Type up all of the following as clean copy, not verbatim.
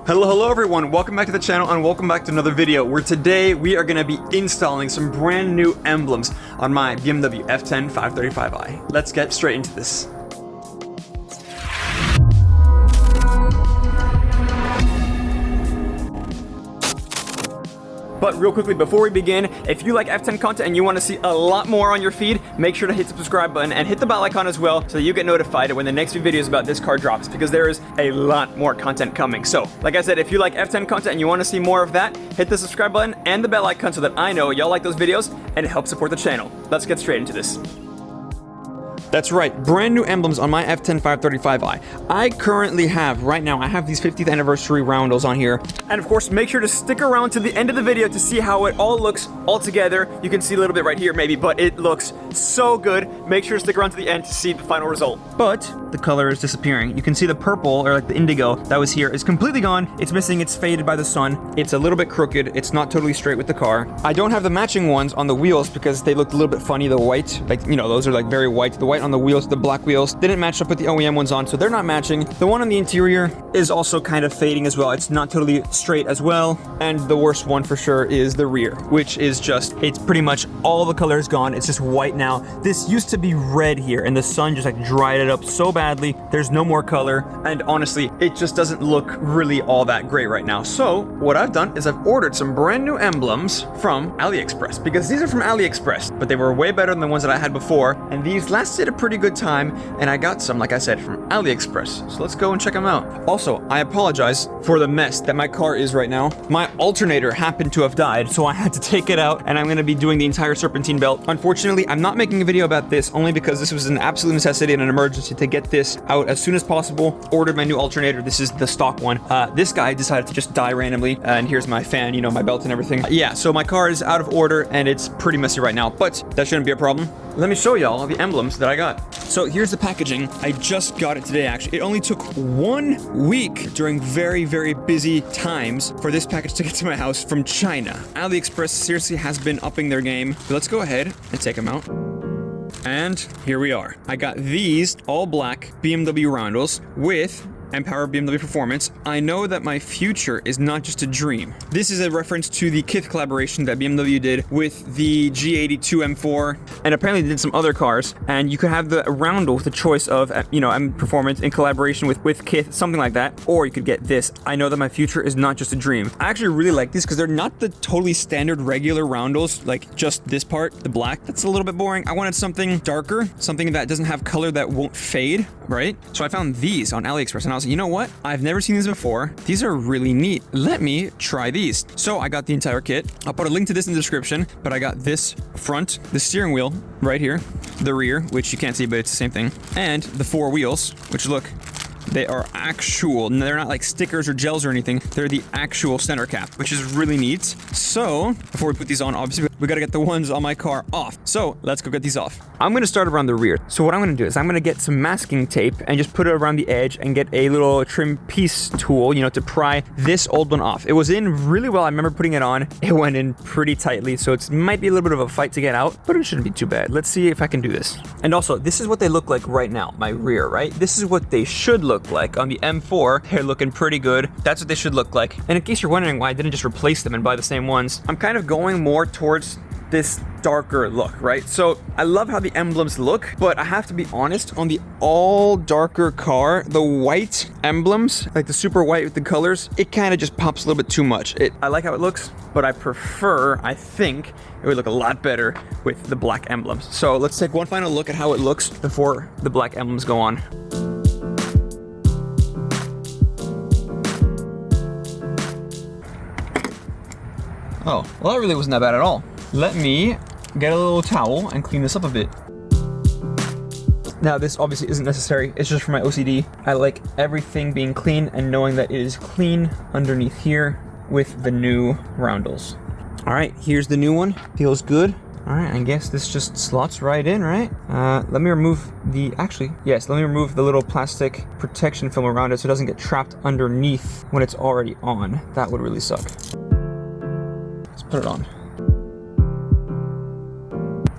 Hello everyone, welcome back to the channel and welcome back to another video where today we are going to be installing some brand new emblems on my BMW F10 535i. Let's get straight into this. But real quickly, before we begin, if you like F10 content and you want to see a lot more on your feed, make sure to hit the subscribe button and hit the bell icon as well so that you get notified when the next few videos about this car drops, because there is a lot more content coming. So, like I said, if you like F10 content and you want to see more of that, hit the subscribe button and the bell icon so that I know y'all like those videos and it helps support the channel. Let's get straight into this. That's right, brand new emblems on my F10 535i. I currently have, right now, I have these 50th anniversary Roundels on here. And of course, make sure to stick around to the end of the video to see how it all looks all together. You can see a little bit right here maybe, but it looks so good. Make sure to stick around to the end to see the final result. But the color is disappearing. You can see the purple, or like the indigo that was here, is completely gone. It's missing, it's faded by the sun. It's a little bit crooked. It's not totally straight with the car. I don't have the matching ones on the wheels because they looked a little bit funny, the white. Like, you know, those are like very white. The white on the wheels, the black wheels didn't match up with the OEM ones on, so they're not matching. The one on the interior is also kind of fading as well. It's not totally straight as well. And the worst one for sure is the rear, which is just, it's pretty much all the color is gone. It's just white now. This used to be red here and the sun just like dried it up so badly. There's no more color. And honestly, it just doesn't look really all that great right now. So what I've done is I've ordered some brand new emblems from AliExpress, because these are from AliExpress, but they were way better than the ones that I had before. And these lasted a pretty good time, and I got some, like I said, from AliExpress. So let's go and check them out. Also, I apologize for the mess that my car is right now. My alternator happened to have died, so I had to take it out, and I'm going to be doing the entire serpentine belt. Unfortunately, I'm not making a video about this only because this was an absolute necessity and an emergency to get this out as soon as possible. Ordered my new alternator. This is the stock one. This guy decided to just die randomly, and here's my fan, you know, my belt and everything. Yeah, so my car is out of order, and it's pretty messy right now, but that shouldn't be a problem. Let me show y'all the emblems that I got. So here's the packaging. I just got it today, actually. It only took 1 week during very, very busy times for this package to get to my house from China. AliExpress seriously has been upping their game. But let's go ahead and take them out. And here we are. I got these all black BMW Roundels with Empower BMW Performance. I know that my future is not just a dream. This is a reference to the Kith collaboration that BMW did with the G82 M4, and apparently they did some other cars, and you could have the Roundel with the choice of, you know, Performance in collaboration with Kith, something like that, or you could get this. I know that my future is not just a dream. I actually really like these because they're not the totally standard regular Roundels, like just this part, the black. That's a little bit boring. I wanted something darker, something that doesn't have color that won't fade, right? So I found these on AliExpress, and I was like, you know what? I've never seen these before. These are really neat. Let me try these. So I got the entire kit. I'll put a link to this in the description, but I got this front, the steering wheel right here, the rear, which you can't see, but it's the same thing, and the 4 wheels, which look, they are actual. They're not like stickers or gels or anything. They're the actual center cap, which is really neat. So before we put these on, obviously we gotta get the ones on my car off. So let's go get these off. I'm gonna start around the rear. So what I'm gonna do is I'm gonna get some masking tape and just put it around the edge and get a little trim piece tool, you know, to pry this old one off. It was in really well. I remember putting it on. It went in pretty tightly, so it might be a little bit of a fight to get out, but it shouldn't be too bad. Let's see if I can do this. And also, this is what they look like right now, my rear, right? This is what they should look like. On the M4, they're looking pretty good. That's what they should look like. And in case you're wondering why I didn't just replace them and buy the same ones, I'm kind of going more towards this darker look, right? So I love how the emblems look, but I have to be honest, on the all darker car, the white emblems, like the super white with the colors, it kind of just pops a little bit too much. I like how it looks, but I think it would look a lot better with the black emblems. So let's take one final look at how it looks before the black emblems go on. Oh, well, that really wasn't that bad at all. Let me get a little towel and clean this up a bit. Now, this obviously isn't necessary. It's just for my OCD. I like everything being clean and knowing that it is clean underneath here with the new Roundels. All right, here's the new one. Feels good. All right, I guess this just slots right in, right? Let me remove the, let me remove the little plastic protection film around it so it doesn't get trapped underneath when it's already on. That would really suck. Let's put it on.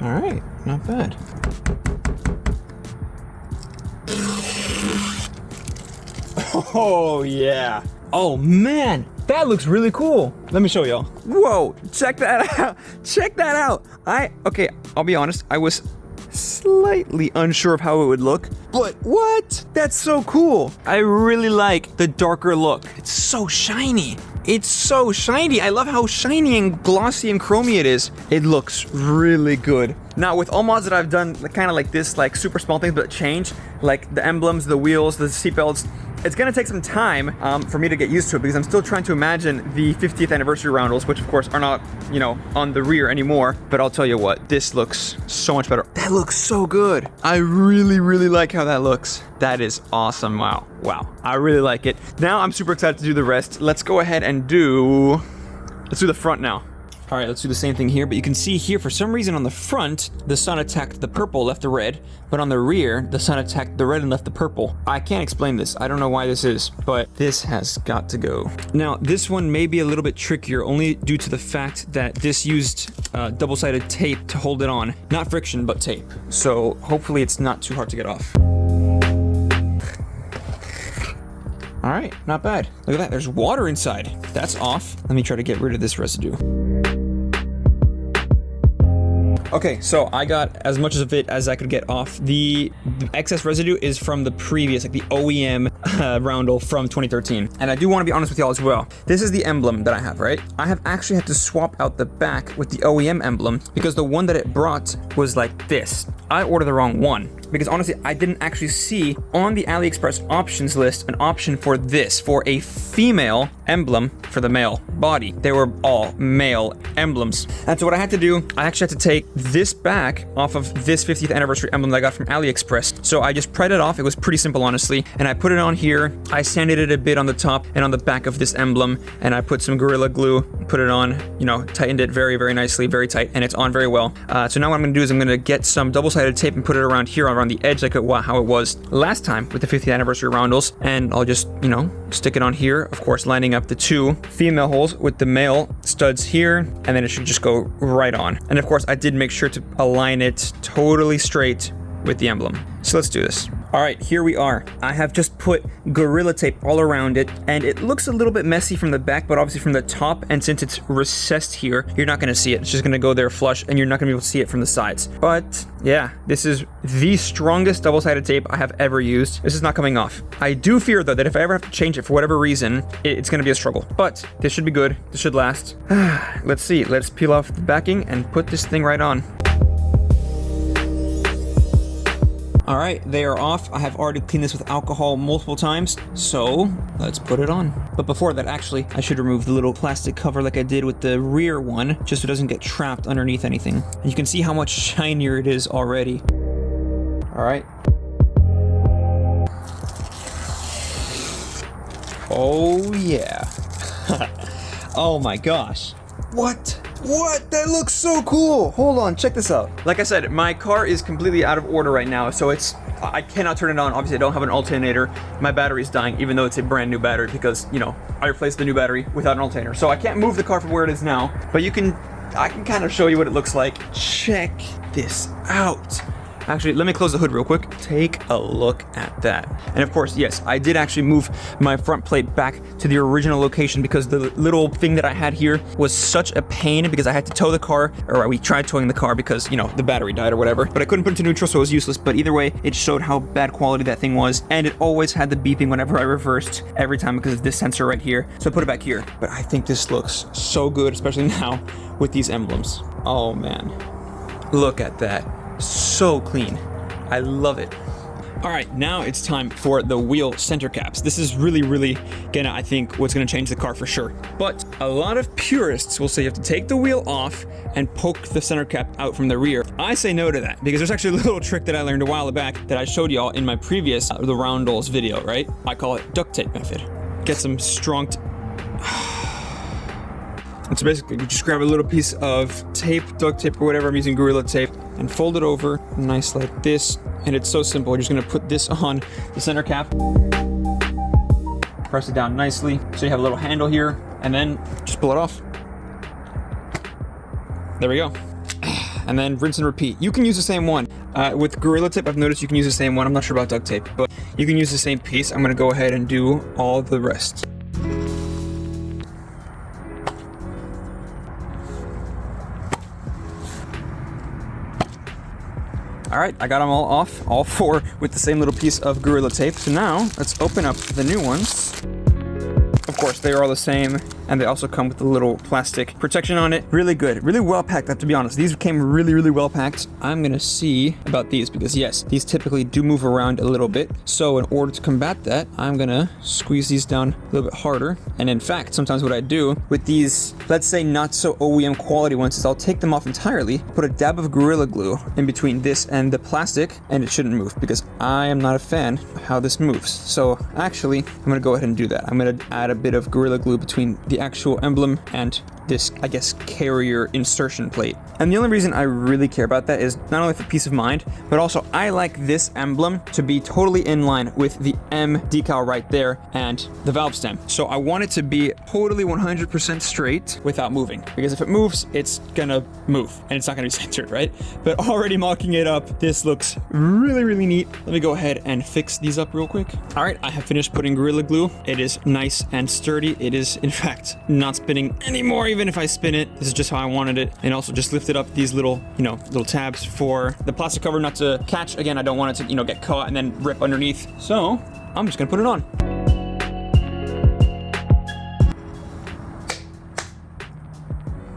All right, not bad. Oh yeah, Oh man, that looks really cool. Let me show y'all. Whoa, check that out. Check that out. Okay, I'll be honest, I was slightly unsure of how it would look, but what? That's so cool. I really like the darker look. It's so shiny. It's so shiny. I love how shiny and glossy and chromy it is. It looks really good. Now, with all mods that I've done, kind of like this, like super small things, but change, like the emblems, the wheels, the seatbelts, it's gonna take some time for me to get used to it because I'm still trying to imagine the 50th anniversary roundels, which of course are not, you know, on the rear anymore. But I'll tell you what, this looks so much better. That looks so good. I really, really like how that looks. That is awesome. Wow. Wow. I really like it. Now I'm super excited to do the rest. Let's go ahead and let's do the front now. All right, let's do the same thing here, but you can see here, for some reason on the front, the sun attacked the purple, left the red, but on the rear, the sun attacked the red and left the purple. I can't explain this. I don't know why this is, but this has got to go. Now, this one may be a little bit trickier, only due to the fact that this used double-sided tape to hold it on. Not friction, but tape. So hopefully it's not too hard to get off. All right, not bad. Look at that, there's water inside. That's off. Let me try to get rid of this residue. Okay, so I got as much of it as I could get off. The excess residue is from the previous, like the OEM roundel from 2013. And I do want to be honest with y'all as well. This is the emblem that I have, right? I have actually had to swap out the back with the OEM emblem because the one that it brought was like this. I ordered the wrong one because honestly, I didn't actually see on the AliExpress options list an option for this, for a female emblem for the male body. They were all male emblems. And so what I had to do, I actually had to take this back off of this 50th anniversary emblem that I got from AliExpress. So I just pried it off. It was pretty simple, honestly. And I put it on here. I sanded it a bit on the top and on the back of this emblem. And I put some Gorilla Glue, put it on, you know, tightened it very, very nicely, very tight, and it's on very well. So now what I'm gonna do is I'm gonna get some double-sided tape and put it around here, around the edge, like how it was last time with the 50th anniversary roundels. And I'll just, you know, stick it on here, of course, lining up the two female holes with the male studs here, and then it should just go right on. And of course, I did make sure to align it totally straight with the emblem. So let's do this. All right, here we are. I have just put Gorilla Tape all around it, and it looks a little bit messy from the back, but obviously from the top, and since it's recessed here, you're not gonna see it. It's just gonna go there flush, and you're not gonna be able to see it from the sides. But yeah, this is the strongest double-sided tape I have ever used. This is not coming off. I do fear though that if I ever have to change it for whatever reason, it's gonna be a struggle. But this should be good. This should last. Let's see. Let's peel off the backing and put this thing right on. All right, they are off. I have already cleaned this with alcohol multiple times, so let's put it on. But before that, actually, I should remove the little plastic cover like I did with the rear one, just so it doesn't get trapped underneath anything. And you can see how much shinier it is already. All right. Oh yeah. Oh my gosh. What? What? That looks so cool. Hold on, check this out. Like I said, my car is completely out of order right now, so I cannot turn it on. Obviously, I don't have an alternator. My battery's dying, even though it's a brand new battery because, you know, I replaced the new battery without an alternator. So I can't move the car from where it is now, but I can kind of show you what it looks like. Check this out. Actually, let me close the hood real quick. Take a look at that. And of course, yes, I did actually move my front plate back to the original location because the little thing that I had here was such a pain because I had to tow the car, or we tried towing the car because, you know, the battery died or whatever, but I couldn't put it to neutral, so it was useless. But either way, it showed how bad quality that thing was, and it always had the beeping whenever I reversed every time because of this sensor right here. So I put it back here. But I think this looks so good, especially now with these emblems. Oh man, look at that. So clean. I love it. All right, now it's time for the wheel center caps. This is really gonna, I think, what's gonna change the car for sure. But a lot of purists will say you have to take the wheel off and poke the center cap out from the rear. I say no to that because there's actually a little trick that I learned a while back that I showed y'all in my previous the Roundels video, right? I call it duct tape method. Get some strong and so basically, you just grab a little piece of tape, duct tape, or whatever. I'm using Gorilla Tape, and fold it over, nice like this. And it's so simple. You're just gonna put this on the center cap, press it down nicely, so you have a little handle here, and then just pull it off. There we go. And then rinse and repeat. You can use the same one. With Gorilla Tape, I've noticed you can use the same one. I'm not sure about duct tape, but you can use the same piece. I'm gonna go ahead and do all the rest. All right, I got them all off, all 4 with the same little piece of Gorilla Tape. So now let's open up the new ones. Of course, they are all the same, and they also come with a little plastic protection on it. Really good, really well packed, I have to be honest. These came really, really well packed. I'm gonna see about these because yes, these typically do move around a little bit. So in order to combat that, I'm gonna squeeze these down a little bit harder. And in fact, sometimes what I do with these, let's say not so OEM quality ones, is I'll take them off entirely, put a dab of Gorilla Glue in between this and the plastic, and it shouldn't move because I am not a fan of how this moves. So actually, I'm gonna go ahead and do that. I'm gonna add a bit of Gorilla Glue between the actual emblem and this, I guess, carrier insertion plate. And the only reason I really care about that is not only for peace of mind, but also I like this emblem to be totally in line with the M decal right there and the valve stem. So I want it to be totally 100% straight without moving, because if it moves, it's gonna move and it's not gonna be centered, right? But already mocking it up, this looks really, really neat. Let me go ahead and fix these up real quick. All right, I have finished putting Gorilla Glue. It is nice and sturdy. It is, in fact, not spinning anymore, even if I spin it. This is just how I wanted it. And also just lifted up these little, little tabs for the plastic cover not to catch. Again, I don't want it to, get caught and then rip underneath. So I'm just gonna put it on.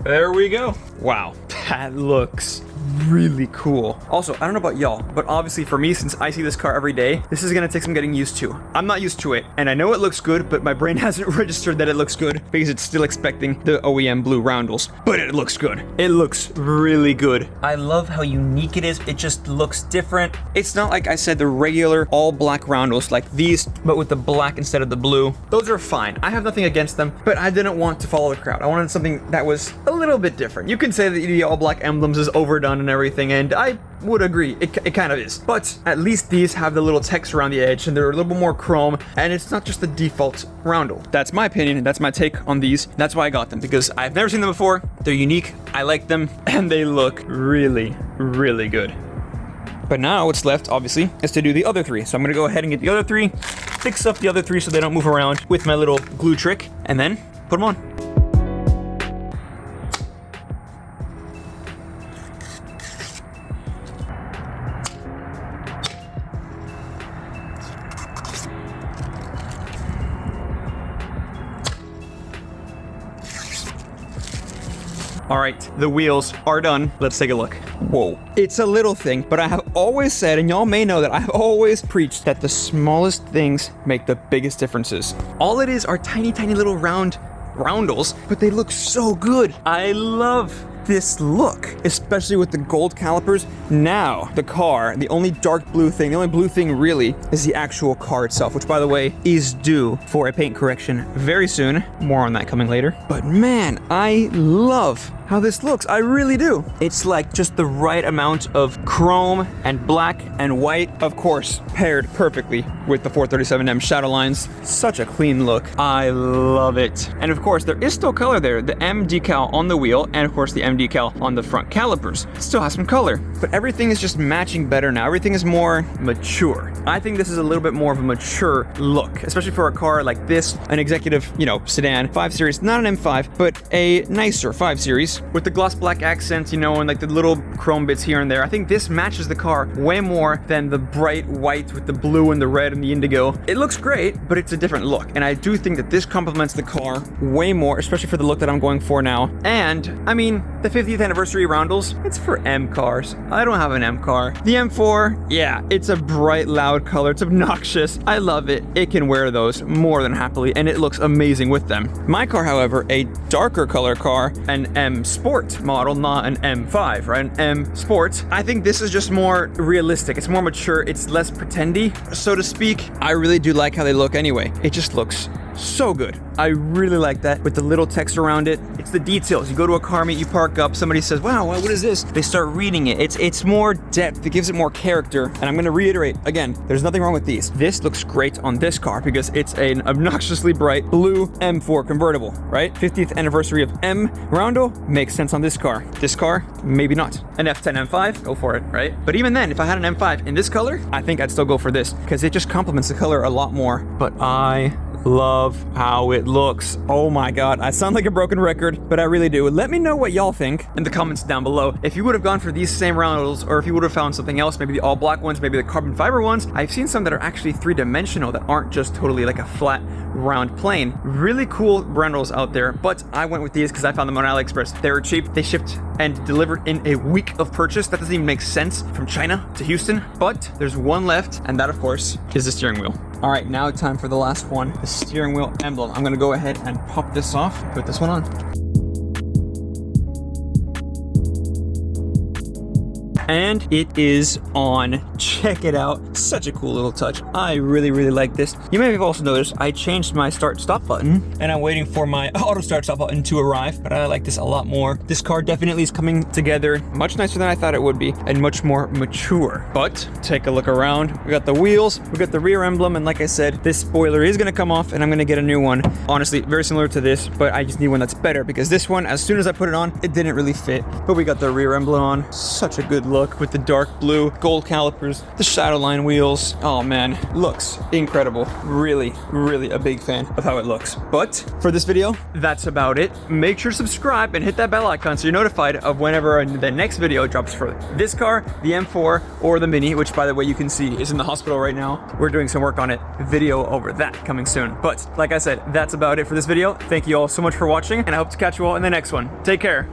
There we go. Wow, that looks really cool. Also, I don't know about y'all, but obviously for me, since I see this car every day, this is gonna take some getting used to. I'm not used to it, and I know it looks good, but my brain hasn't registered that it looks good because it's still expecting the OEM blue Roundels. But it looks good. It looks really good. I love how unique it is. It just looks different. It's not like I said the regular all black Roundels like these, but with the black instead of the blue. Those are fine. I have nothing against them, but I didn't want to follow the crowd. I wanted something that was a little bit different. You can say that the all black emblems is overdone and everything, and I would agree, it kind of is. But at least these have the little text around the edge and they're a little bit more chrome, and it's not just the default roundel. That's my opinion, that's my take on these. That's why I got them, because I've never seen them before. They're unique, I like them, and they look really, really good. But now what's left, obviously, is to do the other 3. So I'm gonna go ahead and get the other 3, fix up the other 3 so they don't move around with my little glue trick, and then put them on. All right, the wheels are done. Let's take a look. Whoa, it's a little thing, but I have always said, and y'all may know that I have always preached that the smallest things make the biggest differences. All it is are tiny, tiny little roundels, but they look so good. I love this look, especially with the gold calipers. Now, the car, the only dark blue thing, the only blue thing really is the actual car itself, which by the way, is due for a paint correction very soon. More on that coming later. But man, I love how this looks. I really do. It's like just the right amount of chrome and black and white, of course, paired perfectly with the 437M shadow lines. Such a clean look. I love it. And of course, there is still color there. The M decal on the wheel, and of course the M decal on the front calipers. It still has some color, but everything is just matching better now. Everything is more mature. I think this is a little bit more of a mature look, especially for a car like this, an executive, sedan, 5 Series, not an M5, but a nicer 5 Series with the gloss black accents, and like the little chrome bits here and there. I think this matches the car way more than the bright white with the blue and the red and the indigo. It looks great, but it's a different look, and I do think that this complements the car way more, especially for the look that I'm going for now. And I mean, the 50th anniversary Roundels, it's for M cars. I don't have an M car. The M4, yeah, it's a bright, loud color. It's obnoxious. I love it. It can wear those more than happily, and it looks amazing with them. My car, however, a darker color car, an M Sport model, not an M5, right? An M Sport. I think this is just more realistic. It's more mature. It's less pretendy, so to speak. I really do like how they look anyway. It just looks so good. I really like that with the little text around it. It's the details. You go to a car meet, you park up, somebody says, wow, what is this? They start reading it. It's more depth. It gives it more character. And I'm going to reiterate, again, there's nothing wrong with these. This looks great on this car because it's an obnoxiously bright blue M4 convertible, right? 50th anniversary of M Roundel makes sense on this car. This car, maybe not. An F10 M5, go for it, right? But even then, if I had an M5 in this color, I think I'd still go for this because it just complements the color a lot more. But I love how it looks. Oh my god, I sound like a broken record, but I really do. Let me know what y'all think in the comments down below. If you would have gone for these same Roundels, or if you would have found something else, maybe the all black ones, maybe the carbon fiber ones. I've seen some that are actually three-dimensional that aren't just totally like a flat round plane. Really cool Roundels out there, but I went with these because I found them on AliExpress. They were cheap. They shipped and delivered in a week of purchase. That doesn't even make sense, from China to Houston, but there's one left, and that of course is the steering wheel. All right, now it's time for the last one, the steering wheel emblem. I'm gonna go ahead and pop this off, put this one on. And it is on. Check it out. Such a cool little touch. I really, really like this. You may have also noticed I changed my start-stop button, and I'm waiting for my auto start-stop button to arrive, but I like this a lot more. This car definitely is coming together much nicer than I thought it would be, and much more mature. But take a look around. We got the wheels, we got the rear emblem, and like I said, this spoiler is gonna come off, and I'm gonna get a new one. Honestly, very similar to this, but I just need one that's better, because this one, as soon as I put it on, it didn't really fit. But we got the rear emblem on. Such a good look with the dark blue gold calipers, the Shadowline wheels. Oh man, looks incredible. Really, really a big fan of how it looks. But for this video, that's about it. Make sure to subscribe and hit that bell icon so you're notified of whenever the next video drops for this car, the M4, or the Mini, which by the way you can see is in the hospital right now. We're doing some work on it. Video over that coming soon. But like I said, that's about it for this video. Thank you all so much for watching, and I hope to catch you all in the next one. Take care.